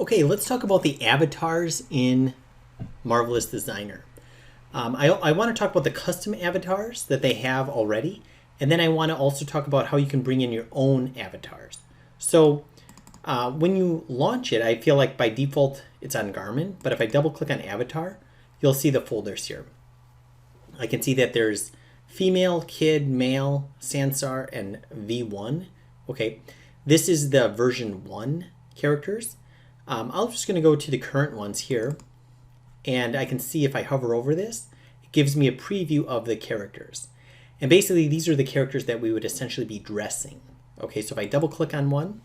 Okay, let's talk about the avatars in Marvelous Designer. I want to talk about the custom avatars that they have already, and then I want to also talk about how you can bring in your own avatars. So when you launch it, I feel like by default it's on Garmin, but if I double click on avatar, you'll see the folders here. I can see that there's female, kid, male, Sansar, and V1. Okay, this is the version 1 characters. I'm just going to go to the current ones here, and I can see if I hover over this, it gives me a preview of the characters. And basically, these are the characters that we would essentially be dressing. Okay, so if I double click on one,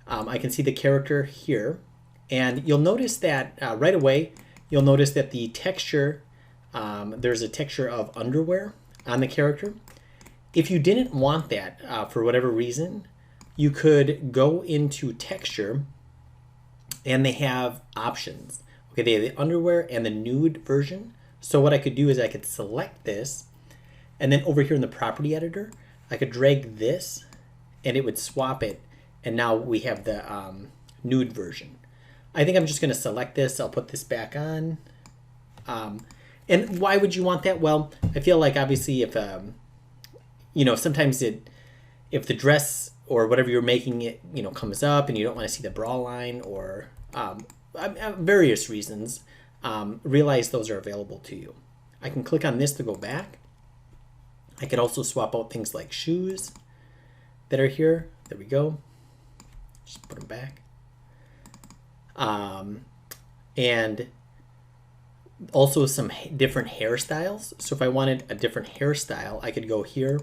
I can see the character here, and you'll notice that right away, you'll notice that the texture, there's a texture of underwear on the character. If you didn't want that for whatever reason, you could go into texture and they have options. Okay, they have the underwear and the nude version. So what I could do is I could select this, and then over here in the property editor, I could drag this and it would swap it. And now we have the nude version. I think I'm just going to select this. I'll put this back on. And why would you want that? Well, I feel like obviously if, sometimes if the dress or whatever you're making it, comes up and you don't want to see the bra line or various reasons, realize those are available to you. I can click on this to go back. I could also swap out things like shoes that are here. There we go. Just put them back. And also some different hairstyles. So if I wanted a different hairstyle, I could go here.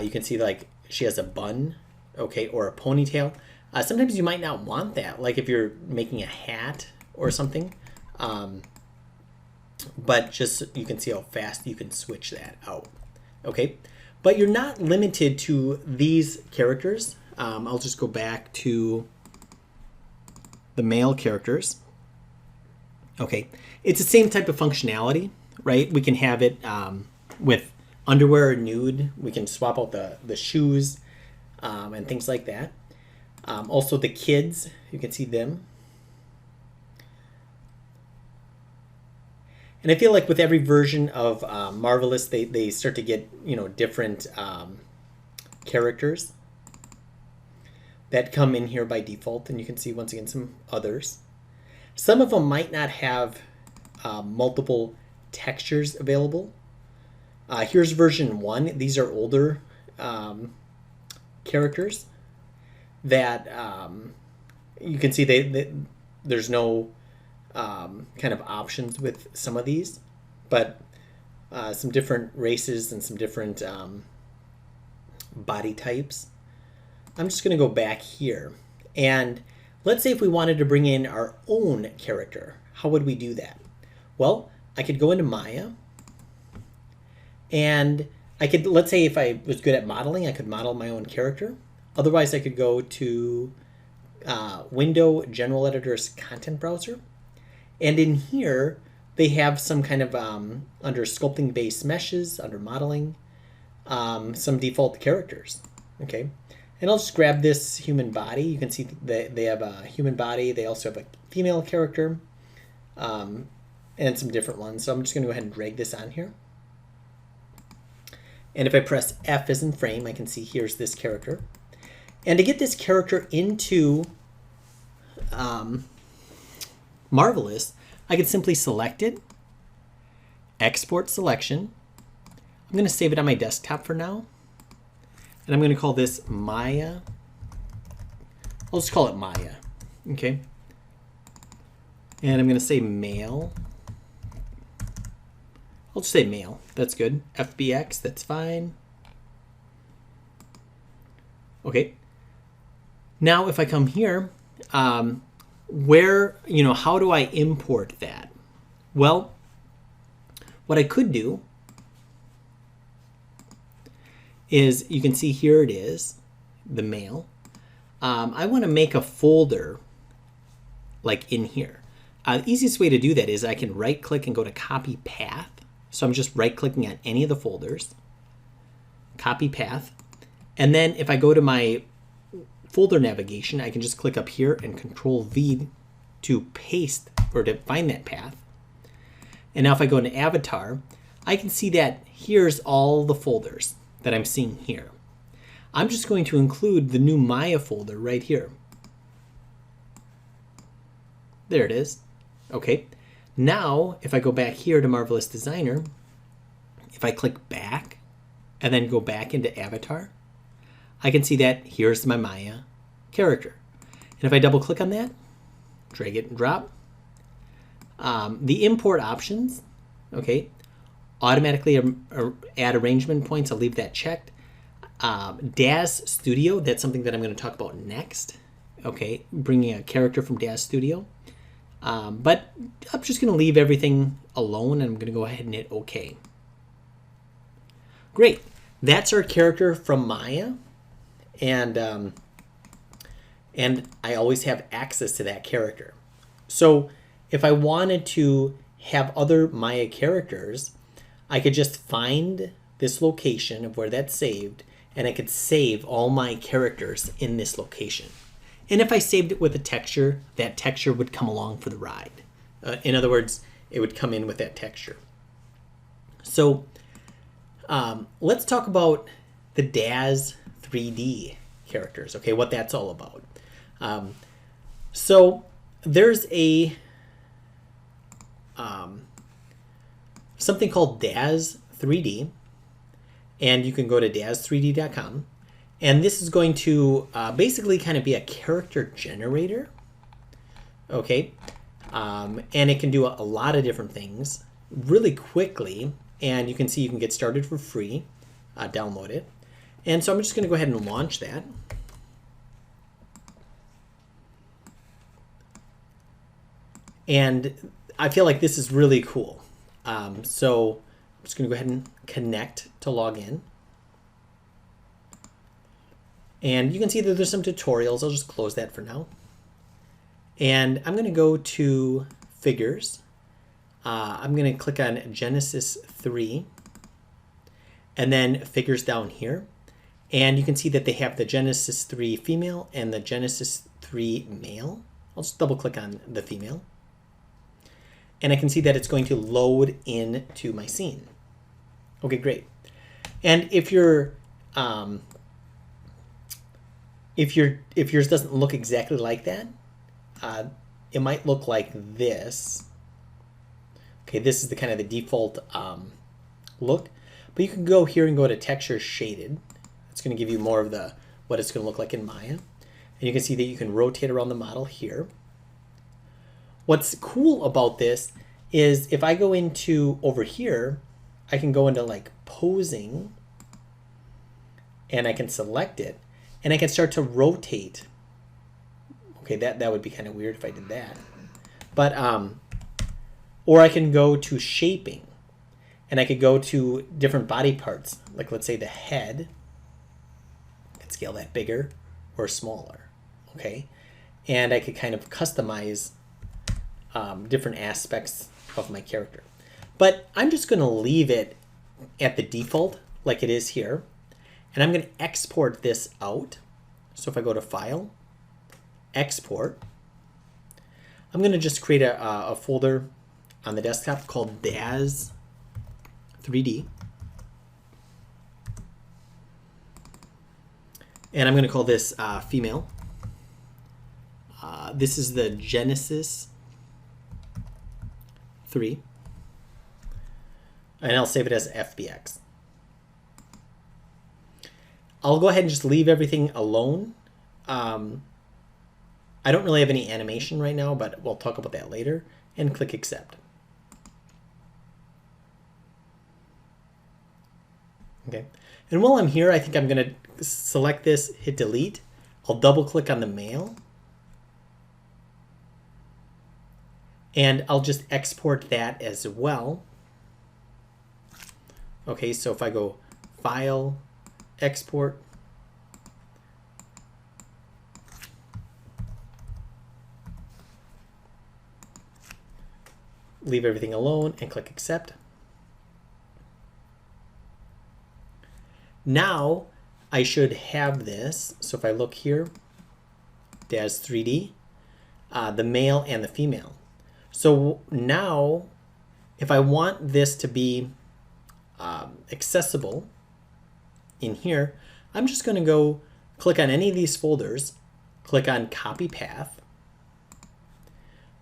You can see like she has a bun, okay, or a ponytail. Sometimes you might not want that, like if you're making a hat or something. But just you can see how fast you can switch that out, okay? But you're not limited to these characters. I'll just go back to the male characters. Okay, it's the same type of functionality, right? We can have it with underwear or nude. We can swap out the shoes and things like that. Also the kids, you can see them. And I feel like with every version of Marvelous, they start to get, different characters that come in here by default. And you can see, once again, some others. Some of them might not have multiple textures available. Here's version 1. These are older characters that you can see there's no kind of options with some of these, but some different races and some different body types. I'm just going to go back here, and let's say if we wanted to bring in our own character, how would we do that? Well, I could go into Maya, and I could, let's say if I was good at modeling, I could model my own character. Otherwise, I could go to Window General Editor's Content Browser. And in here, they have some kind of, under Sculpting Base Meshes, under Modeling, some default characters. Okay. And I'll just grab this human body. You can see that they have a human body. They also have a female character and some different ones. So I'm just going to go ahead and drag this on here. And if I press F as in frame, I can see here's this character. And to get this character into Marvelous, I could simply select it, export selection. I'm going to save it on my desktop for now. And I'm going to call this Maya. I'll just call it Maya, okay? And I'm going to say male. I'll just say male. That's good. FBX, that's fine. Okay. Now, if I come here, where, how do I import that? Well, what I could do is, you can see here it is, the male. I want to make a folder like in here. The easiest way to do that is I can right click and go to copy path. So I'm just right clicking on any of the folders, copy path. And then if I go to my folder navigation, I can just click up here and Control V to paste or to find that path. And now if I go into Avatar, I can see that here's all the folders that I'm seeing here. I'm just going to include the new Maya folder right here. There it is. Okay. Now, if I go back here to Marvelous Designer, if I click back and then go back into Avatar, I can see that here's my Maya character. And if I double click on that, drag it and drop, the import options, okay, automatically add arrangement points. I'll leave that checked. Daz Studio, that's something that I'm going to talk about next. Okay, bringing a character from Daz Studio. But I'm just going to leave everything alone, and I'm going to go ahead and hit OK. Great. That's our character from Maya. And I always have access to that character. So if I wanted to have other Maya characters, I could just find this location of where that's saved, and I could save all my characters in this location. And if I saved it with a texture, that texture would come along for the ride. In other words, it would come in with that texture. So let's talk about the Daz 3D characters, okay, what that's all about. So there's a something called Daz 3D, and you can go to daz3d.com, and this is going to basically kind of be a character generator, okay, and it can do a lot of different things really quickly, and you can see you can get started for free, download it. And so I'm just going to go ahead and launch that. And I feel like this is really cool. So I'm just going to go ahead and connect to log in. And you can see that there's some tutorials. I'll just close that for now. And I'm going to go to Figures. I'm going to click on Genesis 3. And then Figures down here. And you can see that they have the Genesis 3 female and the Genesis 3 male. I'll just double click on the female. And I can see that it's going to load into my scene. Okay, great. And if yours doesn't look exactly like that, it might look like this. Okay, this is the kind of the default look. But you can go here and go to Texture Shaded. It's going to give you more of what it's going to look like in Maya. And you can see that you can rotate around the model here. What's cool about this is if I go into over here, I can go into like posing, and I can select it, and I can start to rotate. Okay, that would be kind of weird if I did that. But or I can go to shaping, and I could go to different body parts, like let's say the head. I could scale that bigger or smaller. Okay, and I could kind of customize different aspects of my character. But I'm just going to leave it at the default like it is here. And I'm going to export this out. So if I go to File, Export, I'm going to just create a folder on the desktop called Daz 3D. And I'm going to call this female. This is the Genesis 3, and I'll save it as FBX. I'll go ahead and just leave everything alone. I don't really have any animation right now, but we'll talk about that later, and click Accept. Okay, and while I'm here, I think I'm going to select this, hit Delete. I'll double click on the male. And I'll just export that as well. Okay, so if I go File, Export, leave everything alone and click Accept. Now I should have this. So if I look here, Daz 3D, the male and the female. So now, if I want this to be accessible in here, I'm just going to go click on any of these folders, click on copy path,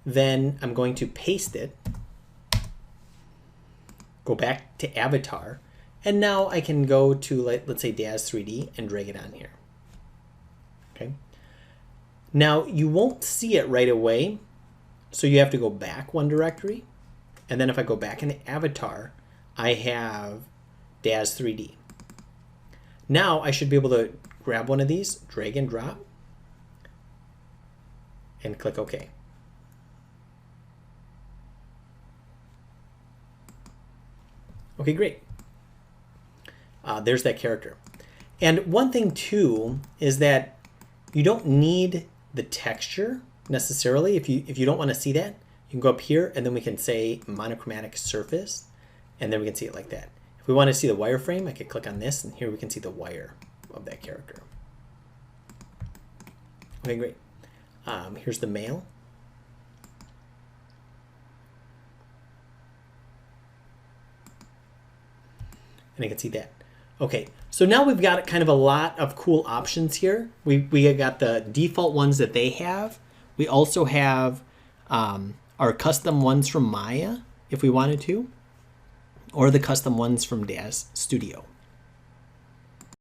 then I'm going to paste it, go back to avatar, and now I can go to, let's say, Daz 3D and drag it on here. Okay. Now you won't see it right away, so you have to go back one directory, and then if I go back into avatar, I have Daz 3D. Now I should be able to grab one of these, drag and drop, and click OK. Okay, great. There's that character. And one thing too is that you don't need the texture necessarily. If you don't want to see that, you can go up here and then we can say monochromatic surface, and then we can see it like that. If we want to see the wireframe, I could click on this, and here we can see the wire of that character. Okay, great. Here's the male. And I can see that. Okay, so now we've got kind of a lot of cool options here. We got the default ones that they have. We also have our custom ones from Maya, if we wanted to, or the custom ones from Daz Studio.